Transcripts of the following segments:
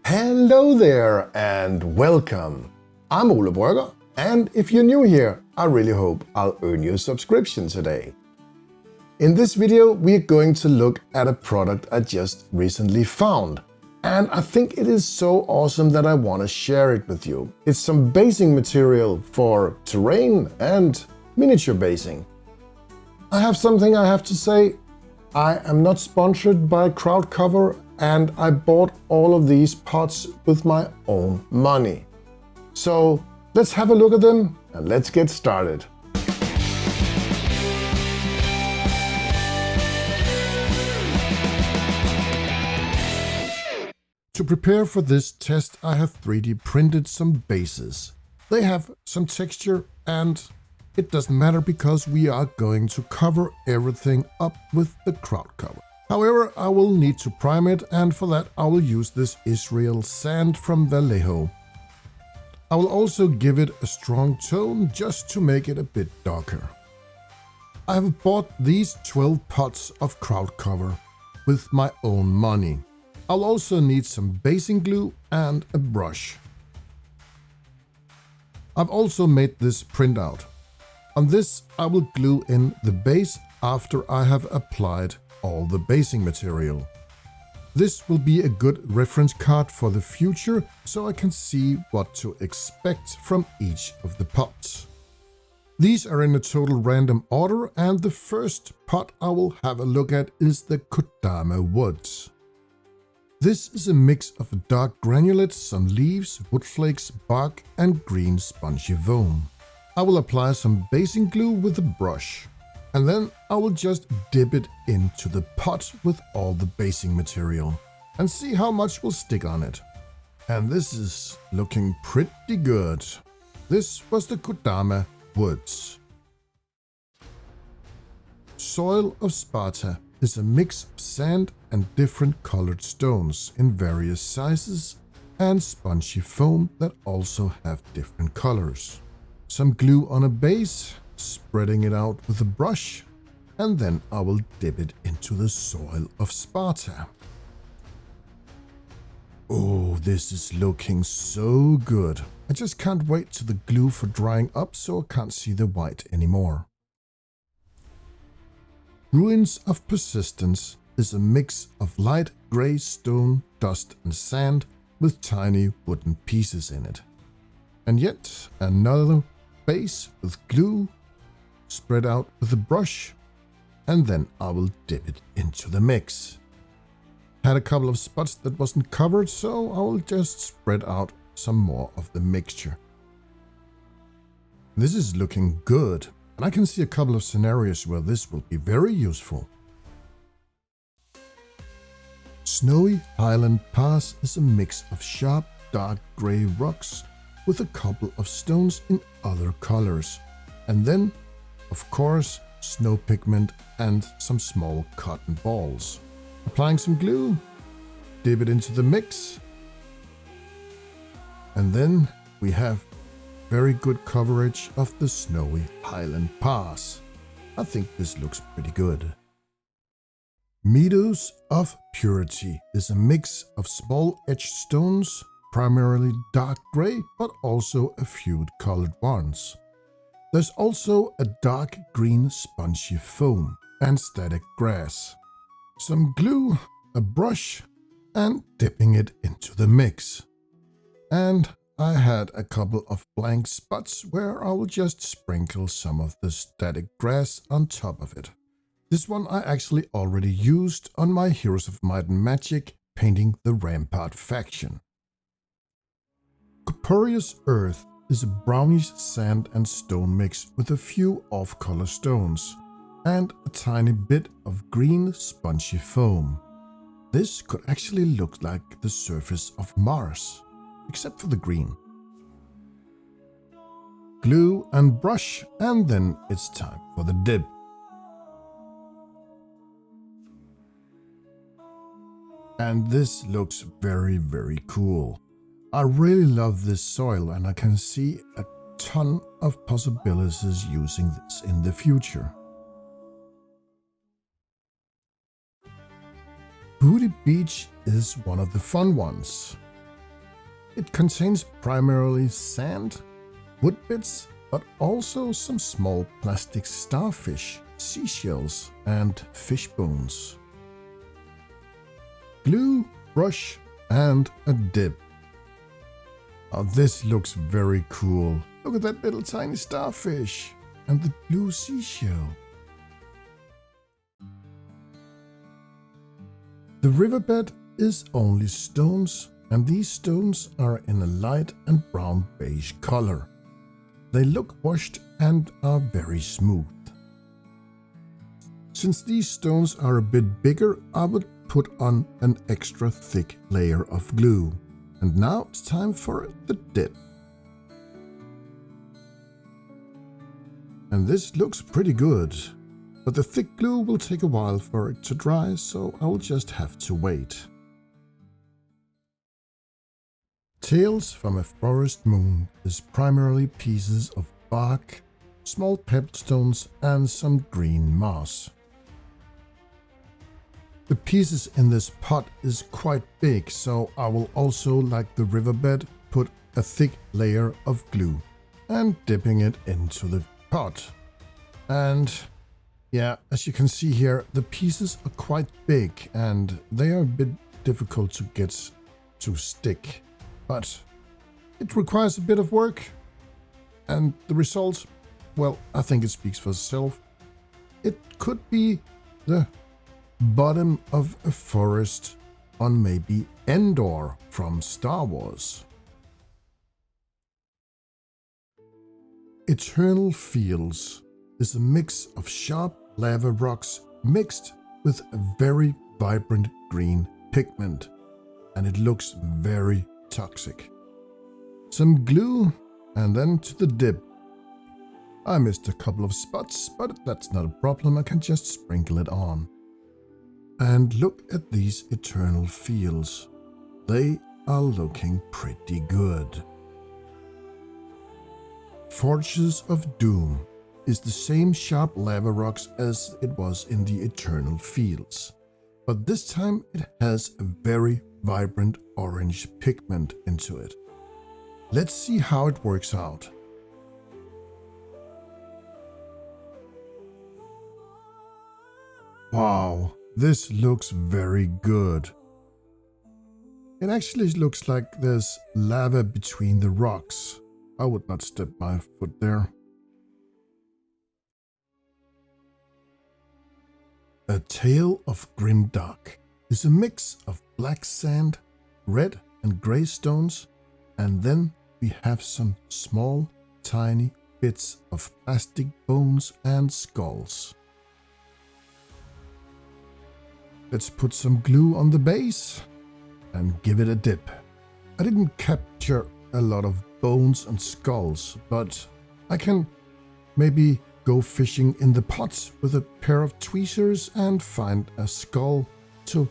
Hello there and welcome. I'm Ole Brøgger, and if you're new here, I really hope I'll earn your subscription today. In this video, we're going to look at a product I just recently found, and I think it is so awesome that I want to share it with you. It's some basing material for terrain and miniature basing. I have something I have to say. I am not sponsored by Krautcover, and I bought all of these pots with my own money. So let's have a look at them and let's get started. To prepare for this test, I have 3D printed some bases. They have some texture, and it doesn't matter because we are going to cover everything up with the Krautcover. However, I will need to prime it, and for that I will use this Israel sand from Vallejo. I will also give it a strong tone just to make it a bit darker. I have bought these 12 pots of Krautcover with my own money. I'll also need some basing glue and a brush. I've also made this printout. On this I will glue in the base after I have applied all the basing material. This will be a good reference card for the future, so I can see what to expect from each of the pots. These are in a total random order, and the first pot I will have a look at is the Kodama Woods. This is a mix of dark granulates, some leaves, wood flakes, bark and green spongy foam. I will apply some basing glue with a brush, and then I will just dip it into the pot with all the basing material and see how much will stick on it. And this is looking pretty good. This was the Kodama Woods. Soil of Sparta is a mix of sand and different colored stones in various sizes and spongy foam that also have different colors. Some glue on a base, spreading it out with a brush, and then I will dip it into the soil of Sparta. Oh, this is looking so good. I just can't wait till the glue for drying up so I can't see the white anymore. Ruins of Persistence is a mix of light gray stone, dust and sand with tiny wooden pieces in it. And yet another base with glue, spread out with a brush, and then I will dip it into the mix. Had a couple of spots that wasn't covered, so I will just spread out some more of the mixture. This is looking good, and I can see a couple of scenarios where this will be very useful. Snowy Highland Pass is a mix of sharp, dark gray rocks with a couple of stones in other colors, and then, of course, snow pigment and some small cotton balls. Applying some glue, dip it into the mix, and then we have very good coverage of the Snowy Highland Pass. I think this looks pretty good. Meadows of Purity is a mix of small etched stones, primarily dark gray, but also a few colored ones. There's also a dark green spongy foam and static grass. Some glue, a brush, and dipping it into the mix. And I had a couple of blank spots where I will just sprinkle some of the static grass on top of it. This one I actually already used on my Heroes of Might and Magic painting the Rampart faction. Copious Earth is a brownish sand and stone mix with a few off-color stones and a tiny bit of green spongy foam. This could actually look like the surface of Mars, except for the green. Glue and brush, and then it's time for the dip. And this looks very, very cool. I really love this soil, and I can see a ton of possibilities using this in the future. Booty Beach is one of the fun ones. It contains primarily sand, wood bits, but also some small plastic starfish, seashells, and fish bones. Glue, brush, and a dip. Oh, this looks very cool. Look at that little tiny starfish and the blue seashell. The riverbed is only stones, and these stones are in a light and brown beige color. They look washed and are very smooth. Since these stones are a bit bigger, I would put on an extra thick layer of glue. And now it's time for the dip. And this looks pretty good, but the thick glue will take a while for it to dry, so I'll just have to wait. Tales from a Forest Moon is primarily pieces of bark, small pebblestones, and some green moss. The pieces in this pot is quite big, so I will also, like the riverbed, put a thick layer of glue and dipping it into the pot. And yeah, as you can see here, the pieces are quite big and they are a bit difficult to get to stick. But it requires a bit of work, and the result, well, I think it speaks for itself. It could be the bottom of a forest on maybe Endor from Star Wars. Eternal Fields is a mix of sharp lava rocks mixed with a very vibrant green pigment, and it looks very toxic. Some glue and then to the dip. I missed a couple of spots, but that's not a problem, I can just sprinkle it on. And look at these eternal fields. They are looking pretty good. Forges of Doom is the same sharp lava rocks as it was in the Eternal Fields, but this time it has a very vibrant orange pigment into it. Let's see how it works out. Wow, this looks very good. It actually looks like there's lava between the rocks. I would not step my foot there. A Tale of Grimdark is a mix of black sand, red and grey stones, and then we have some small, tiny bits of plastic bones and skulls. Let's put some glue on the base and give it a dip. I didn't capture a lot of bones and skulls, but I can maybe go fishing in the pots with a pair of tweezers and find a skull to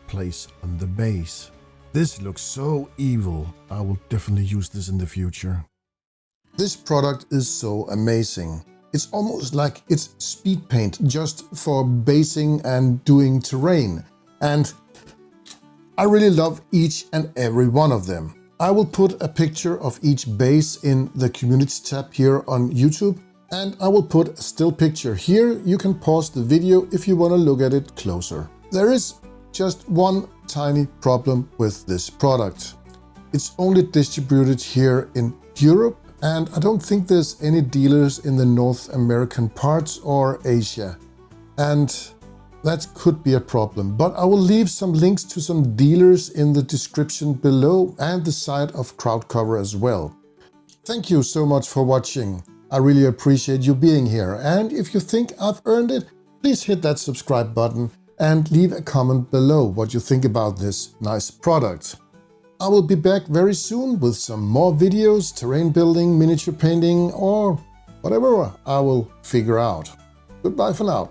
place on the base. This looks so evil. I will definitely use this in the future. This product is so amazing. It's almost like it's Speedpaint just for basing and doing terrain. And I really love each and every one of them. I will put a picture of each base in the community tab here on YouTube, and I will put a still picture here. You can pause the video if you want to look at it closer. There is just one tiny problem with this product. It's only distributed here in Europe, and I don't think there's any dealers in the North American parts or Asia. And that could be a problem, but I will leave some links to some dealers in the description below and the site of Krautcover as well. Thank you so much for watching. I really appreciate you being here, and if you think I've earned it, please hit that subscribe button and leave a comment below what you think about this nice product. I will be back very soon with some more videos, terrain building, miniature painting, or whatever I will figure out. Goodbye for now.